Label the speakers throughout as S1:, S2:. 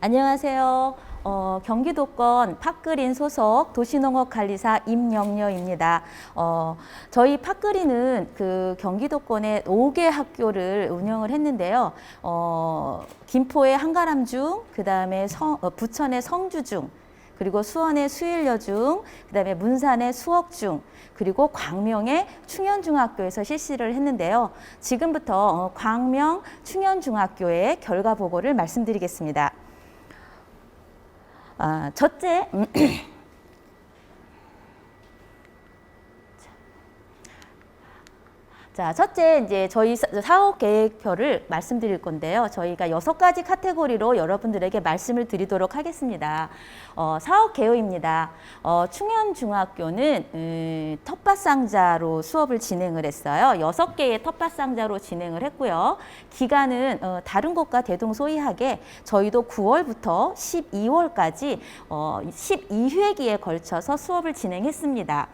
S1: 안녕하세요. 경기도권 팥그린 소속 도시농업관리사 임영녀입니다. 저희 팥그린은 그 경기도권에 5개 학교를 운영을 했는데요. 김포의 한가람중, 그 다음에 부천의 성주중, 그리고 수원의 수일여중, 그 다음에 문산의 수억중, 그리고 광명의 충현중학교에서 실시를 했는데요. 지금부터 광명 충현중학교의 결과 보고를 말씀드리겠습니다. 첫째, 자, 첫째 이제 저희 사업 계획표를 말씀드릴 건데요. 저희가 6가지 카테고리로 여러분들에게 말씀을 드리도록 하겠습니다. 사업 개요입니다. 충현중학교는 텃밭상자로 수업을 진행을 했어요. 6개의 텃밭상자로 진행을 했고요. 기간은 다른 곳과 대동소이하게 저희도 9월부터 12월까지 12회기에 걸쳐서 수업을 진행했습니다.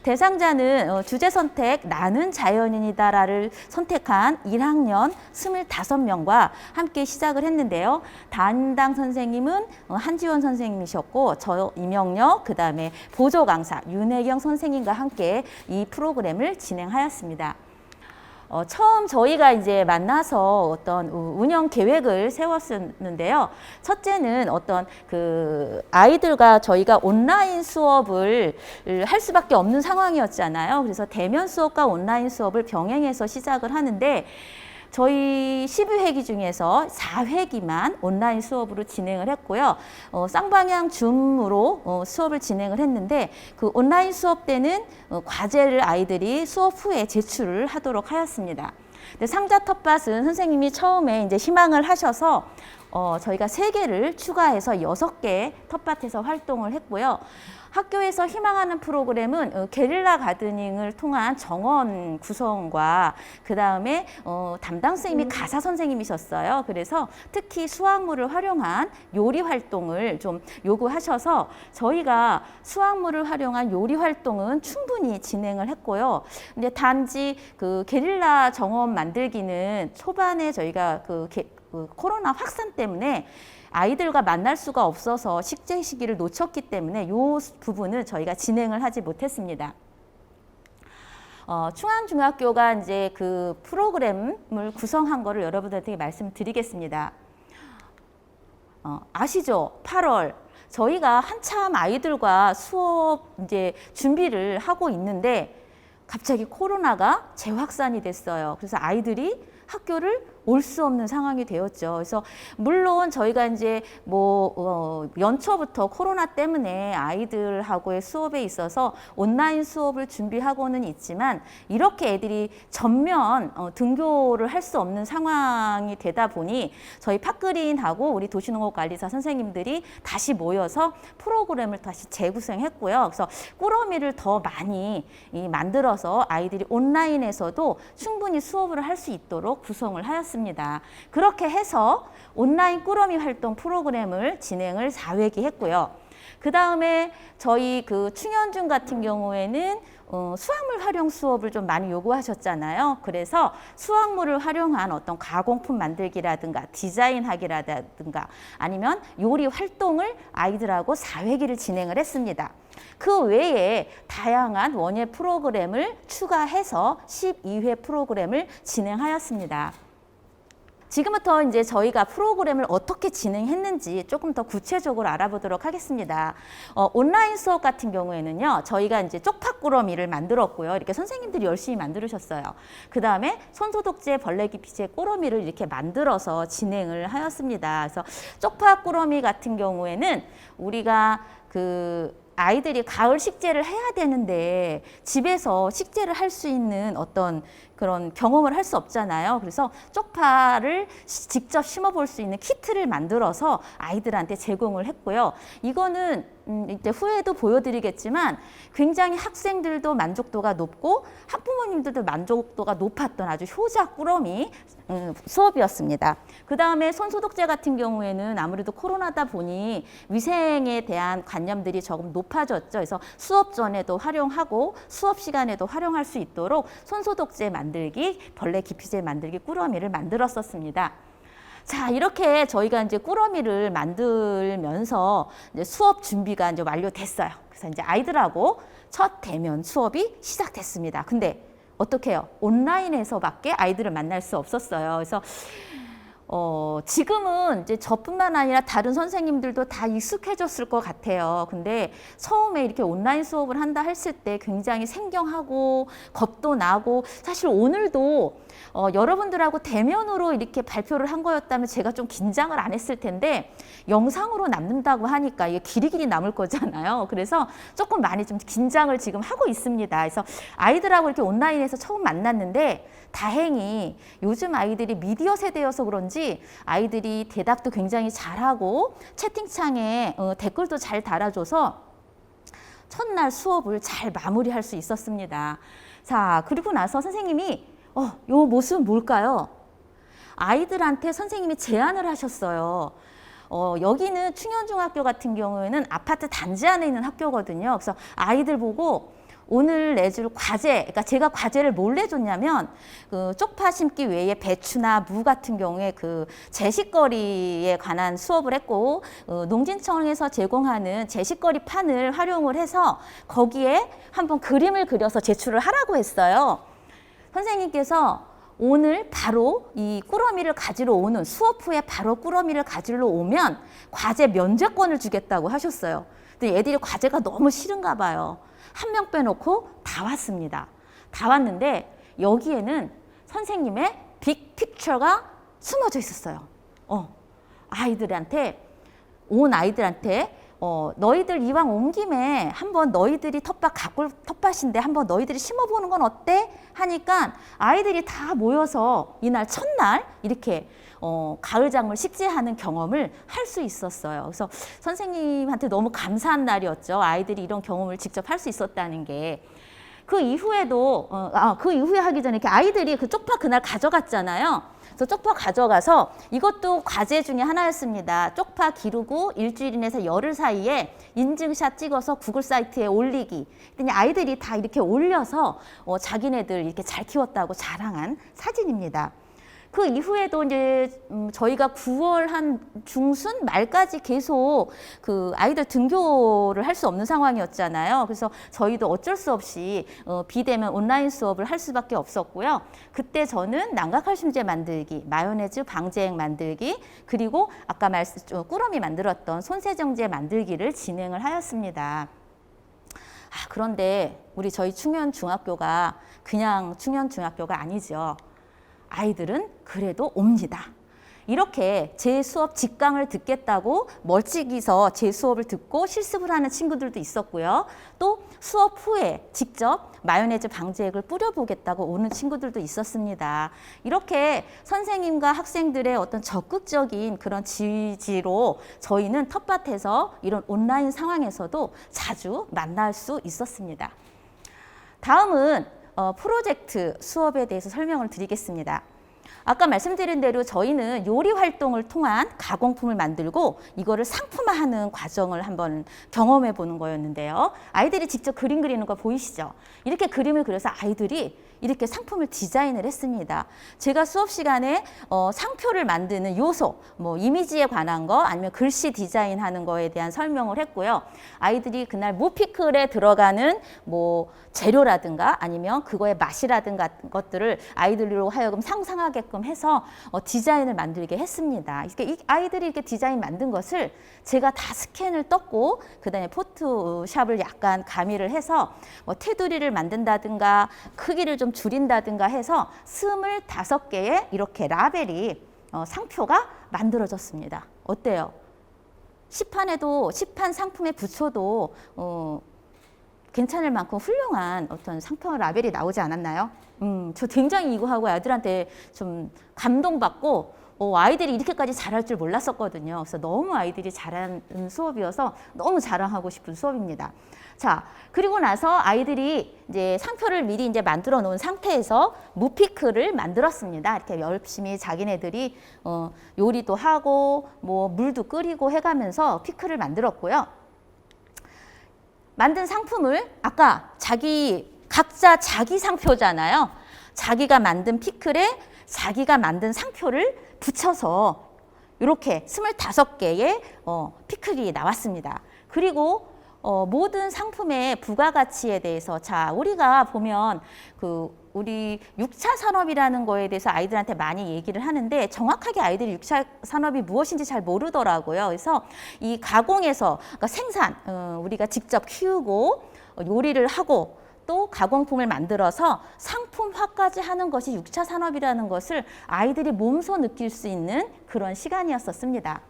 S1: 대상자는 주제 선택 나는 자연인이다를 선택한 1학년 25명과 함께 시작을 했는데요. 담당 선생님은 한지원 선생님이셨고 저 임영녀 그다음에 보조 강사 윤혜경 선생님과 함께 이 프로그램을 진행하였습니다. 처음 저희가 이제 만나서 어떤 운영 계획을 세웠었는데요. 첫째는 어떤 그 아이들과 저희가 온라인 수업을 할 수밖에 없는 상황이었잖아요. 그래서 대면 수업과 온라인 수업을 병행해서 시작을 하는데 저희 12회기 중에서 4회기만 온라인 수업으로 진행을 했고요. 쌍방향 줌으로 수업을 진행을 했는데 그 온라인 수업 때는 과제를 아이들이 수업 후에 제출을 하도록 하였습니다. 근데 상자 텃밭은 선생님이 처음에 이제 희망을 하셔서 저희가 3개를 추가해서 6개 텃밭에서 활동을 했고요. 학교에서 희망하는 프로그램은 게릴라 가드닝을 통한 정원 구성과 그 다음에 담당 선생님이 가사 선생님이셨어요. 그래서 특히 수확물을 활용한 요리 활동을 좀 요구하셔서 저희가 수확물을 활용한 요리 활동은 충분히 진행을 했고요. 근데 단지 그 게릴라 정원 만들기는 초반에 저희가 그 코로나 확산 때문에 아이들과 만날 수가 없어서 식재 시기를 놓쳤기 때문에 이 부분은 저희가 진행을 하지 못했습니다. 충안중학교가 이제 그 프로그램을 구성한 거를 여러분들한테 말씀드리겠습니다. 아시죠? 8월. 저희가 한참 아이들과 수업 이제 준비를 하고 있는데 갑자기 코로나가 재확산이 됐어요. 그래서 아이들이 학교를 올 수 없는 상황이 되었죠. 그래서 물론 저희가 이제 연초부터 코로나 때문에 아이들하고의 수업에 있어서 온라인 수업을 준비하고는 있지만 이렇게 애들이 전면 등교를 할 수 없는 상황이 되다 보니 저희 팥그린하고 우리 도시농업관리사 선생님들이 다시 모여서 프로그램을 다시 재구성했고요. 그래서 꾸러미를 더 많이 만들어서 아이들이 온라인에서도 충분히 수업을 할 수 있도록 구성을 하였습니다. 그렇게 해서 온라인 꾸러미 활동 프로그램을 진행을 4회기 했고요. 그 다음에 저희 그 충현중 같은 경우에는 수확물 활용 수업을 좀 많이 요구하셨잖아요. 그래서 수확물을 활용한 어떤 가공품 만들기라든가 디자인하기라든가 아니면 요리 활동을 아이들하고 4회기를 진행을 했습니다. 그 외에 다양한 원예 프로그램을 추가해서 12회 프로그램을 진행하였습니다. 지금부터 이제 저희가 프로그램을 어떻게 진행했는지 조금 더 구체적으로 알아보도록 하겠습니다. 온라인 수업 같은 경우에는요, 저희가 이제 쪽파꾸러미를 만들었고요. 이렇게 선생님들이 열심히 만들으셨어요. 그 다음에 손소독제, 벌레기피제 꾸러미를 이렇게 만들어서 진행을 하였습니다. 그래서 쪽파꾸러미 같은 경우에는 우리가 아이들이 가을 식재를 해야 되는데 집에서 식재를 할 수 있는 어떤 그런 경험을 할 수 없잖아요. 그래서 쪽파를 직접 심어볼 수 있는 키트를 만들어서 아이들한테 제공을 했고요. 이거는 이제 후에도 보여드리겠지만 굉장히 학생들도 만족도가 높고 학부모님들도 만족도가 높았던 아주 효자 꾸러미 수업이었습니다. 그 다음에 손소독제 같은 경우에는 아무래도 코로나다 보니 위생에 대한 관념들이 조금 높아졌죠. 그래서 수업 전에도 활용하고 수업 시간에도 활용할 수 있도록 손소독제 만들기, 벌레 기피제 만들기 꾸러미를 만들었었습니다. 자, 이렇게 저희가 이제 꾸러미를 만들면서 이제 수업 준비가 이제 완료됐어요. 그래서 이제 아이들하고 첫 대면 수업이 시작됐습니다. 근데 어떻게 해요? 온라인에서밖에 아이들을 만날 수 없었어요. 그래서 지금은 이제 저뿐만 아니라 다른 선생님들도 다 익숙해졌을 것 같아요. 근데 처음에 이렇게 온라인 수업을 한다 했을 때 굉장히 생경하고 겁도 나고, 사실 오늘도 여러분들하고 대면으로 이렇게 발표를 한 거였다면 제가 좀 긴장을 안 했을 텐데, 영상으로 남는다고 하니까 이게 길이길이 남을 거잖아요. 그래서 조금 많이 좀 긴장을 지금 하고 있습니다. 그래서 아이들하고 이렇게 온라인에서 처음 만났는데, 다행히 요즘 아이들이 미디어 세대여서 그런지 아이들이 대답도 굉장히 잘하고 채팅창에 댓글도 잘 달아줘서 첫날 수업을 잘 마무리할 수 있었습니다. 자, 그리고 나서 선생님이 요 모습은 뭘까요? 아이들한테 선생님이 제안을 하셨어요. 여기는 충현중학교 같은 경우에는 아파트 단지 안에 있는 학교거든요. 그래서 아이들 보고 오늘 내줄 과제, 그러니까 제가 과제를 뭘 내줬냐면 그 쪽파 심기 외에 배추나 무 같은 경우에 그 제식거리에 관한 수업을 했고, 농진청에서 제공하는 제식거리 판을 활용을 해서 거기에 한번 그림을 그려서 제출을 하라고 했어요. 선생님께서 오늘 바로 이 꾸러미를 가지러 오는, 수업 후에 바로 꾸러미를 가지러 오면 과제 면제권을 주겠다고 하셨어요. 근데 애들이 과제가 너무 싫은가 봐요. 한 명 빼놓고 다 왔습니다. 다 왔는데 여기에는 선생님의 빅픽처가 숨어져 있었어요. 아이들한테, 온 아이들한테 너희들 이왕 온 김에 한번 너희들이 텃밭인데 한번 너희들이 심어보는 건 어때? 하니까 아이들이 다 모여서 이날 첫날 이렇게 가을작물 식재하는 경험을 할 수 있었어요. 그래서 선생님한테 너무 감사한 날이었죠. 아이들이 이런 경험을 직접 할 수 있었다는 게. 그 이후에도 그 이후에 하기 전에 이렇게 아이들이 그 쪽파 그날 가져갔잖아요. 그래서 쪽파 가져가서 이것도 과제 중에 하나였습니다. 쪽파 기르고 일주일에서 열흘 사이에 인증샷 찍어서 구글 사이트에 올리기. 그랬더니 아이들이 다 이렇게 올려서 자기네들 이렇게 잘 키웠다고 자랑한 사진입니다. 그 이후에도 이제 저희가 9월 한 중순 말까지 계속 그 아이들 등교를 할 수 없는 상황이었잖아요. 그래서 저희도 어쩔 수 없이 비대면 온라인 수업을 할 수밖에 없었고요. 그때 저는 난각칼슘제 만들기, 마요네즈 방제액 만들기, 그리고 아까 꾸러미 만들었던 손세정제 만들기를 진행을 하였습니다. 그런데 저희 충현중학교가 그냥 충현중학교가 아니죠. 아이들은 그래도 옵니다. 이렇게 제 수업 직강을 듣겠다고 멀찍이서 제 수업을 듣고 실습을 하는 친구들도 있었고요. 또 수업 후에 직접 마요네즈 방제액을 뿌려보겠다고 오는 친구들도 있었습니다. 이렇게 선생님과 학생들의 어떤 적극적인 그런 지지로 저희는 텃밭에서 이런 온라인 상황에서도 자주 만날 수 있었습니다. 다음은 프로젝트 수업에 대해서 설명을 드리겠습니다. 아까 말씀드린 대로 저희는 요리 활동을 통한 가공품을 만들고 이거를 상품화하는 과정을 한번 경험해 보는 거였는데요. 아이들이 직접 그림 그리는 거 보이시죠? 이렇게 그림을 그려서 아이들이 이렇게 상품을 디자인을 했습니다. 제가 수업 시간에 상표를 만드는 요소, 이미지에 관한 거 아니면 글씨 디자인하는 거에 대한 설명을 했고요. 아이들이 그날 무피클에 들어가는 재료라든가 아니면 그거의 맛이라든가 것들을 아이들로 하여금 상상하게끔 해서 디자인을 만들게 했습니다. 이렇게 아이들이 이렇게 디자인 만든 것을 제가 다 스캔을 떴고 그다음에 포토샵을 약간 가미를 해서 테두리를 만든다든가 크기를 좀 줄인다든가 해서 25개의 이렇게 라벨이 상표가 만들어졌습니다. 어때요? 시판 상품에 붙여도 괜찮을 만큼 훌륭한 어떤 상표 라벨이 나오지 않았나요? 저 굉장히 이거 하고 아이들한테 좀 감동받고 아이들이 이렇게까지 잘할 줄 몰랐었거든요. 그래서 너무 아이들이 잘하는 수업이어서 너무 자랑하고 싶은 수업입니다. 자, 그리고 나서 아이들이 이제 상표를 미리 이제 만들어 놓은 상태에서 무피클을 만들었습니다. 이렇게 열심히 자기네들이 요리도 하고 물도 끓이고 해가면서 피클을 만들었고요. 만든 상품을 아까 각자 자기 상표잖아요. 자기가 만든 피클에 자기가 만든 상표를 붙여서 이렇게 25개의 피클이 나왔습니다. 그리고 모든 상품의 부가가치에 대해서 자 우리가 보면 우리 6차 산업이라는 거에 대해서 아이들한테 많이 얘기를 하는데 정확하게 아이들이 6차 산업이 무엇인지 잘 모르더라고요. 그래서 이 가공에서 그러니까 생산 우리가 직접 키우고 요리를 하고 또 가공품을 만들어서 상품화까지 하는 것이 6차 산업이라는 것을 아이들이 몸소 느낄 수 있는 그런 시간이었었습니다.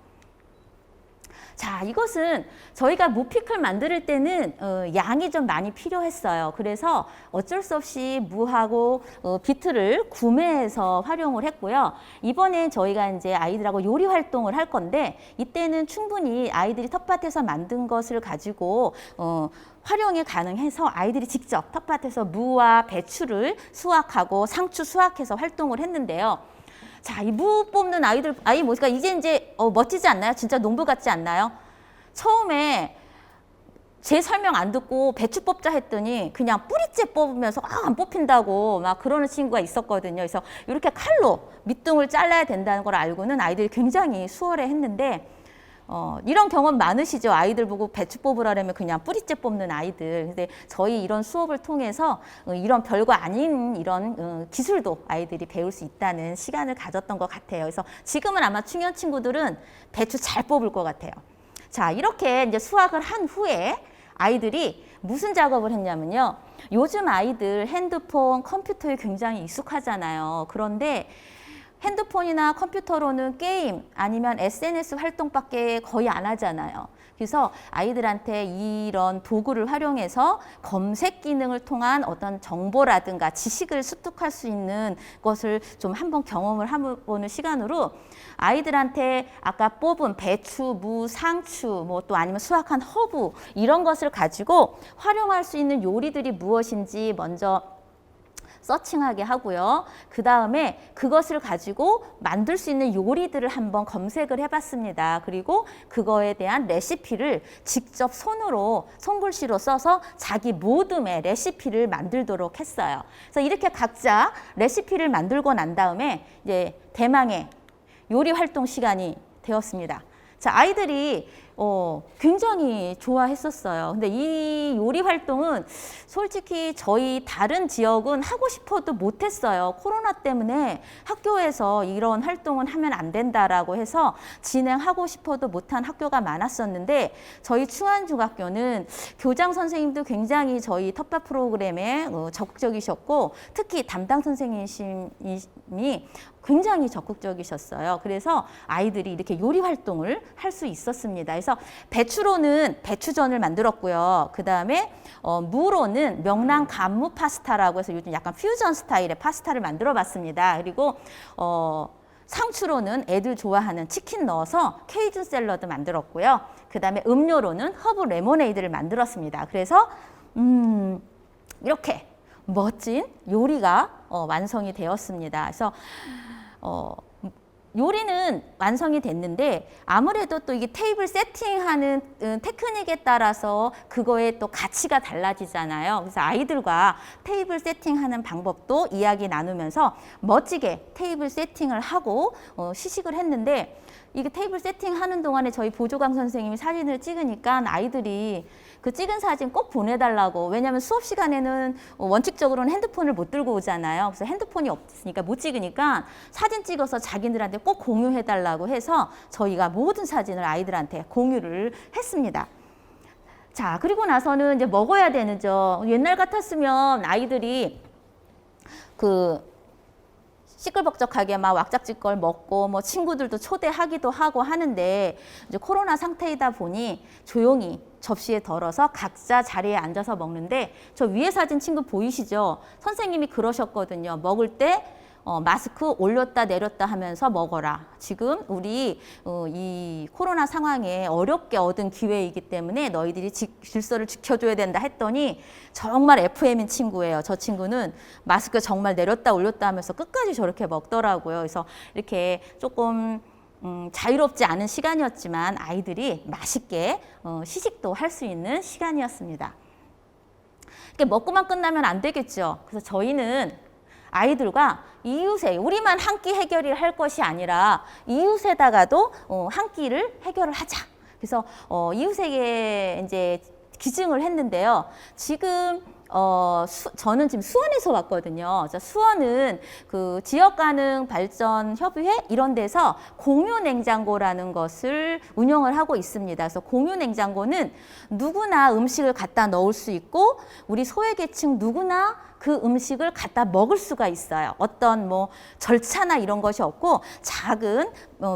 S1: 자, 이것은 저희가 무피클 만들 때는 양이 좀 많이 필요했어요. 그래서 어쩔 수 없이 무하고 비트를 구매해서 활용을 했고요. 이번에 저희가 이제 아이들하고 요리 활동을 할 건데 이때는 충분히 아이들이 텃밭에서 만든 것을 가지고 활용이 가능해서 아이들이 직접 텃밭에서 무와 배추를 수확하고 상추 수확해서 활동을 했는데요. 자, 이 무 뽑는 아이들, 뭐니까 이제 멋지지 않나요? 진짜 농부 같지 않나요? 처음에 제 설명 안 듣고 배추 뽑자 했더니 그냥 뿌리째 뽑으면서 안 뽑힌다고 막 그러는 친구가 있었거든요. 그래서 이렇게 칼로 밑둥을 잘라야 된다는 걸 알고는 아이들이 굉장히 수월해 했는데 이런 경험 많으시죠? 아이들 보고 배추 뽑으라면 그냥 뿌리째 뽑는 아이들. 근데 저희 이런 수업을 통해서 이런 별거 아닌 이런 기술도 아이들이 배울 수 있다는 시간을 가졌던 것 같아요. 그래서 지금은 아마 중년 친구들은 배추 잘 뽑을 것 같아요. 자, 이렇게 이제 수학을 한 후에 아이들이 무슨 작업을 했냐면요. 요즘 아이들 핸드폰, 컴퓨터에 굉장히 익숙하잖아요. 그런데 핸드폰이나 컴퓨터로는 게임 아니면 SNS 활동밖에 거의 안 하잖아요. 그래서 아이들한테 이런 도구를 활용해서 검색 기능을 통한 어떤 정보라든가 지식을 습득할 수 있는 것을 좀 한번 경험을 해보는 시간으로 아이들한테 아까 뽑은 배추, 무, 상추, 뭐 또 아니면 수확한 허브 이런 것을 가지고 활용할 수 있는 요리들이 무엇인지 먼저 서칭하게 하고요. 그 다음에 그것을 가지고 만들 수 있는 요리들을 한번 검색을 해봤습니다. 그리고 그거에 대한 레시피를 직접 손글씨로 써서 자기 모듬의 레시피를 만들도록 했어요. 그래서 이렇게 각자 레시피를 만들고 난 다음에 이제 대망의 요리 활동 시간이 되었습니다. 자, 아이들이 굉장히 좋아했었어요. 근데 이 요리 활동은 솔직히 저희 다른 지역은 하고 싶어도 못했어요. 코로나 때문에 학교에서 이런 활동은 하면 안 된다라고 해서 진행하고 싶어도 못한 학교가 많았었는데 저희 충안중학교는 교장 선생님도 굉장히 저희 텃밭 프로그램에 적극적이셨고 특히 담당 선생님이 굉장히 적극적이셨어요. 그래서 아이들이 이렇게 요리 활동을 할 수 있었습니다. 그래서 배추로는 배추전을 만들었고요. 그 다음에 무로는 명란 간무 파스타라고 해서 요즘 약간 퓨전 스타일의 파스타를 만들어 봤습니다. 그리고 상추로는 애들 좋아하는 치킨 넣어서 케이준 샐러드 만들었고요. 그 다음에 음료로는 허브 레모네이드를 만들었습니다. 그래서 이렇게 멋진 요리가 완성이 되었습니다. 그래서 요리는 완성이 됐는데 아무래도 또 이게 테이블 세팅하는 테크닉에 따라서 그거에 또 가치가 달라지잖아요. 그래서 아이들과 테이블 세팅하는 방법도 이야기 나누면서 멋지게 테이블 세팅을 하고 시식을 했는데 이게 테이블 세팅하는 동안에 저희 보조강 선생님이 사진을 찍으니까 아이들이 그 찍은 사진 꼭 보내달라고. 왜냐하면 수업 시간에는 원칙적으로는 핸드폰을 못 들고 오잖아요. 그래서 핸드폰이 없으니까 못 찍으니까 사진 찍어서 자기들한테 꼭 공유해달라고 해서 저희가 모든 사진을 아이들한테 공유를 했습니다. 자, 그리고 나서는 이제 먹어야 되는죠. 옛날 같았으면 아이들이 시끌벅적하게 막 왁작지껄 먹고 뭐 친구들도 초대하기도 하고 하는데 이제 코로나 상태이다 보니 조용히 접시에 덜어서 각자 자리에 앉아서 먹는데 저 위에 사진 친구 보이시죠? 선생님이 그러셨거든요. 먹을 때 마스크 올렸다 내렸다 하면서 먹어라. 지금 우리 이 코로나 상황에 어렵게 얻은 기회이기 때문에 너희들이 질서를 지켜줘야 된다 했더니 정말 FM인 친구예요. 저 친구는 마스크 정말 내렸다 올렸다 하면서 끝까지 저렇게 먹더라고요. 그래서 이렇게 조금 자유롭지 않은 시간이었지만 아이들이 맛있게 시식도 할 수 있는 시간이었습니다. 이렇게 먹고만 끝나면 안 되겠죠. 그래서 저희는 아이들과 이웃에 우리만 한 끼 해결을 할 것이 아니라 이웃에다가도 한 끼를 해결을 하자. 그래서 이웃에게 이제 기증을 했는데요. 지금 저는 지금 수원에서 왔거든요. 수원은 그 지역가능발전협의회 이런 데서 공유냉장고라는 것을 운영을 하고 있습니다. 그래서 공유냉장고는 누구나 음식을 갖다 넣을 수 있고 우리 소외계층 누구나 그 음식을 갖다 먹을 수가 있어요. 어떤 뭐 절차나 이런 것이 없고 작은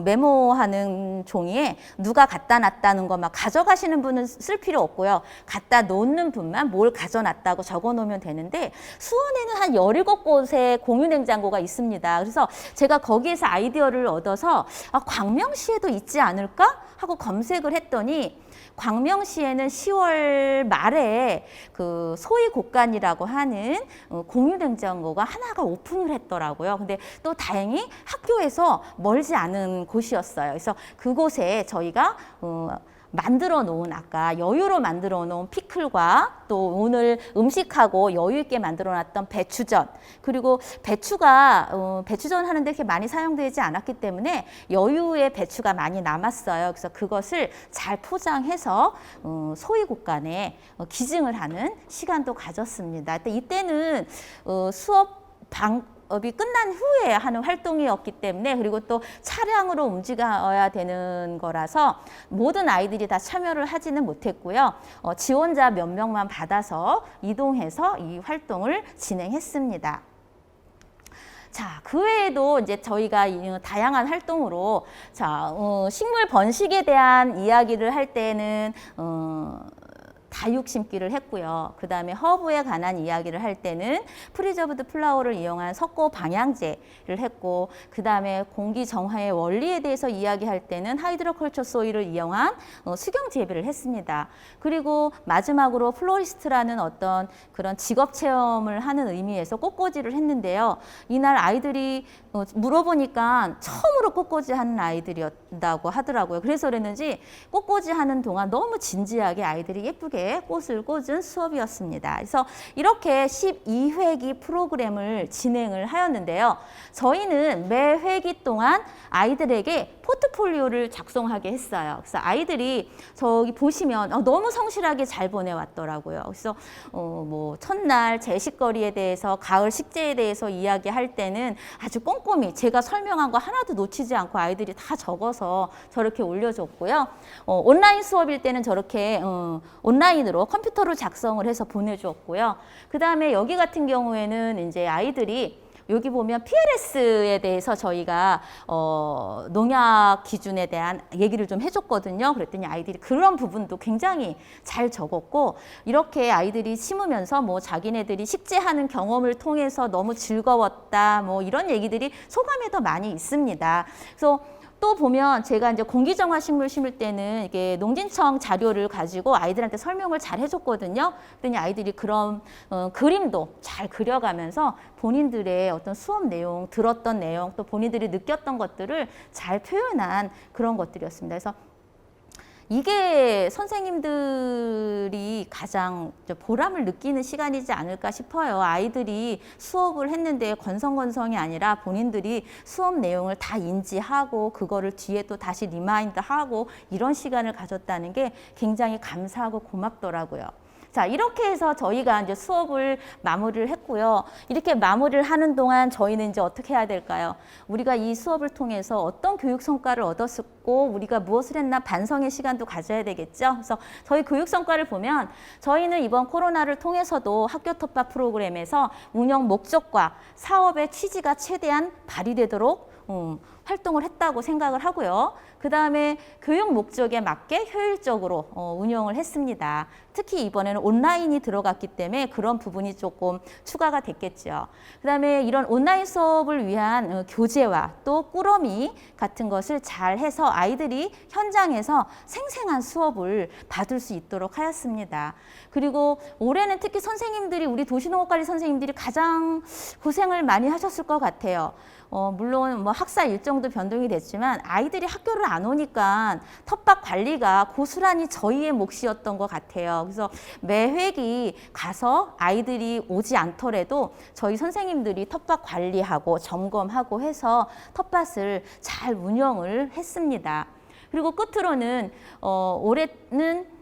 S1: 메모하는 종이에 누가 갖다 놨다는 것만 가져가시는 분은 쓸 필요 없고요. 갖다 놓는 분만 뭘 가져놨다고 적어 놓으면 되는데 수원에는 한 17곳의 공유냉장고가 있습니다. 그래서 제가 거기에서 아이디어를 얻어서 광명시에도 있지 않을까 하고 검색을 했더니 광명시에는 10월 말에 그 소위곡간이라고 하는 공유냉장고가 하나가 오픈을 했더라고요. 근데 또 다행히 학교에서 멀지 않은 곳이었어요. 그래서 그곳에 저희가 만들어 놓은 아까 여유로 만들어 놓은 피클과 또 오늘 음식하고 여유 있게 만들어 놨던 배추전 그리고 배추가 배추전 하는데 그렇게 많이 사용되지 않았기 때문에 여유의 배추가 많이 남았어요. 그래서 그것을 잘 포장해서 소위곡간에 기증을 하는 시간도 가졌습니다. 이때는 수업 방업이 끝난 후에 하는 활동이었기 때문에 그리고 또 차량으로 움직여야 되는 거라서 모든 아이들이 다 참여를 하지는 못했고요. 지원자 몇 명만 받아서 이동해서 이 활동을 진행했습니다. 자, 그 외에도 이제 저희가 다양한 활동으로 식물 번식에 대한 이야기를 할 때는 다육 심기를 했고요. 그 다음에 허브에 관한 이야기를 할 때는 프리저브드 플라워를 이용한 석고 방향제를 했고 그 다음에 공기 정화의 원리에 대해서 이야기할 때는 하이드로컬처 소일을 이용한 수경 재배를 했습니다. 그리고 마지막으로 플로리스트라는 어떤 그런 직업 체험을 하는 의미에서 꽃꽂이를 했는데요. 이날 아이들이 물어보니까 처음으로 꽃꽂이 하는 아이들이었다고 하더라고요. 그래서 그랬는지 꽃꽂이 하는 동안 너무 진지하게 아이들이 예쁘게 꽃을 꽂은 수업이었습니다. 그래서 이렇게 12회기 프로그램을 진행을 하였는데요. 저희는 매 회기 동안 아이들에게 포트폴리오를 작성하게 했어요. 그래서 아이들이 저기 보시면 너무 성실하게 잘 보내왔더라고요. 그래서 뭐 첫날 제식거리에 대해서 가을 식재에 대해서 이야기할 때는 아주 꼼꼼히 제가 설명한 거 하나도 놓치지 않고 아이들이 다 적어서 저렇게 올려줬고요. 온라인 수업일 때는 저렇게 온라인으로 컴퓨터로 작성을 해서 보내주었고요. 그 다음에 여기 같은 경우에는 이제 아이들이 여기 보면 PLS에 대해서 저희가 농약 기준에 대한 얘기를 좀 해줬거든요. 그랬더니 아이들이 그런 부분도 굉장히 잘 적었고 이렇게 아이들이 심으면서 뭐 자기네들이 식재하는 경험을 통해서 너무 즐거웠다 뭐 이런 얘기들이 소감에도 많이 있습니다. 그래서 또 보면 제가 이제 공기정화 식물 심을 때는 이게 농진청 자료를 가지고 아이들한테 설명을 잘 해줬거든요. 그랬더니 아이들이 그런 그림도 잘 그려가면서 본인들의 어떤 수업 내용, 들었던 내용, 또 본인들이 느꼈던 것들을 잘 표현한 그런 것들이었습니다. 그래서 이게 선생님들이 가장 보람을 느끼는 시간이지 않을까 싶어요. 아이들이 수업을 했는데 건성건성이 아니라 본인들이 수업 내용을 다 인지하고 그거를 뒤에 또 다시 리마인드하고 이런 시간을 가졌다는 게 굉장히 감사하고 고맙더라고요. 자, 이렇게 해서 저희가 이제 수업을 마무리를 했고요. 이렇게 마무리를 하는 동안 저희는 이제 어떻게 해야 될까요? 우리가 이 수업을 통해서 어떤 교육 성과를 얻었고 우리가 무엇을 했나 반성의 시간도 가져야 되겠죠. 그래서 저희 교육 성과를 보면 저희는 이번 코로나를 통해서도 학교 텃밭 프로그램에서 운영 목적과 사업의 취지가 최대한 발휘되도록 활동을 했다고 생각을 하고요. 그 다음에 교육 목적에 맞게 효율적으로 운영을 했습니다. 특히 이번에는 온라인이 들어갔기 때문에 그런 부분이 조금 추가가 됐겠죠. 그 다음에 이런 온라인 수업을 위한 교재와 또 꾸러미 같은 것을 잘 해서 아이들이 현장에서 생생한 수업을 받을 수 있도록 하였습니다. 그리고 올해는 특히 선생님들이 우리 도시농업관리 선생님들이 가장 고생을 많이 하셨을 것 같아요. 물론 뭐 학사 일정도 변동이 됐지만 아이들이 학교를 안 오니까 텃밭 관리가 고스란히 저희의 몫이었던 것 같아요. 그래서 매 회기 가서 아이들이 오지 않더라도 저희 선생님들이 텃밭 관리하고 점검하고 해서 텃밭을 잘 운영을 했습니다. 그리고 끝으로는 올해는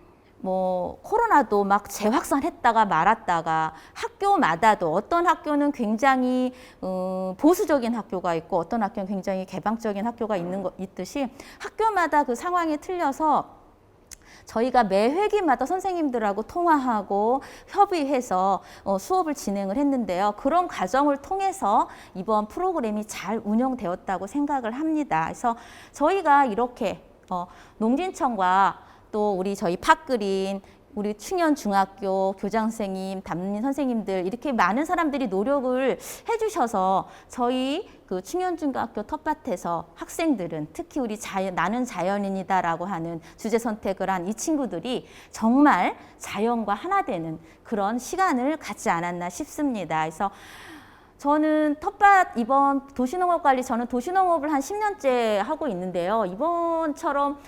S1: 뭐 코로나도 막 재확산했다가 말았다가 학교마다도 어떤 학교는 굉장히 보수적인 학교가 있고 어떤 학교는 굉장히 개방적인 학교가 있듯이 학교마다 그 상황이 틀려서 저희가 매 회기마다 선생님들하고 통화하고 협의해서 수업을 진행을 했는데요. 그런 과정을 통해서 이번 프로그램이 잘 운영되었다고 생각을 합니다. 그래서 저희가 이렇게 농진청과 또 우리 저희 팟그린, 우리 충현중학교 교장선생님, 담임 선생님들 이렇게 많은 사람들이 노력을 해주셔서 저희 그 충현중학교 텃밭에서 학생들은 특히 우리 나는 자연인이다라고 하는 주제 선택을 한 이 친구들이 정말 자연과 하나 되는 그런 시간을 갖지 않았나 싶습니다. 그래서 저는 텃밭 이번 도시농업관리 저는 도시농업을 한 10년째 하고 있는데요. 이번처럼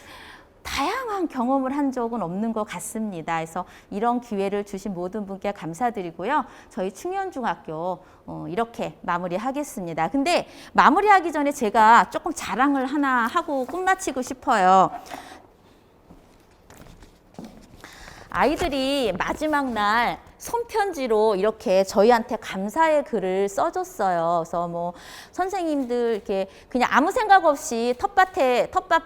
S1: 다양한 경험을 한 적은 없는 것 같습니다. 그래서 이런 기회를 주신 모든 분께 감사드리고요. 저희 충현중학교 이렇게 마무리하겠습니다. 근데 마무리하기 전에 제가 조금 자랑을 하나 하고 끝마치고 싶어요. 아이들이 마지막 날 손편지로 이렇게 저희한테 감사의 글을 써줬어요. 그래서 뭐 선생님들 이렇게 그냥 아무 생각 없이 텃밭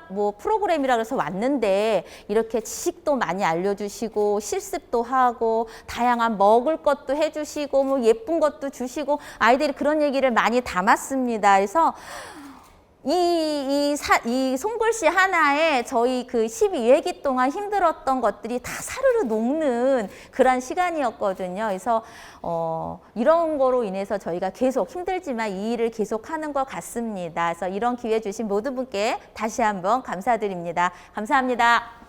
S1: 뭐 프로그램이라 그래서 왔는데 이렇게 지식도 많이 알려주시고 실습도 하고 다양한 먹을 것도 해주시고 뭐 예쁜 것도 주시고 아이들이 그런 얘기를 많이 담았습니다. 그래서 이 손글씨 하나에 저희 그 12회기 동안 힘들었던 것들이 다 사르르 녹는 그런 시간이었거든요. 그래서 이런 거로 인해서 저희가 계속 힘들지만 이 일을 계속하는 것 같습니다. 그래서 이런 기회 주신 모든 분께 다시 한번 감사드립니다. 감사합니다.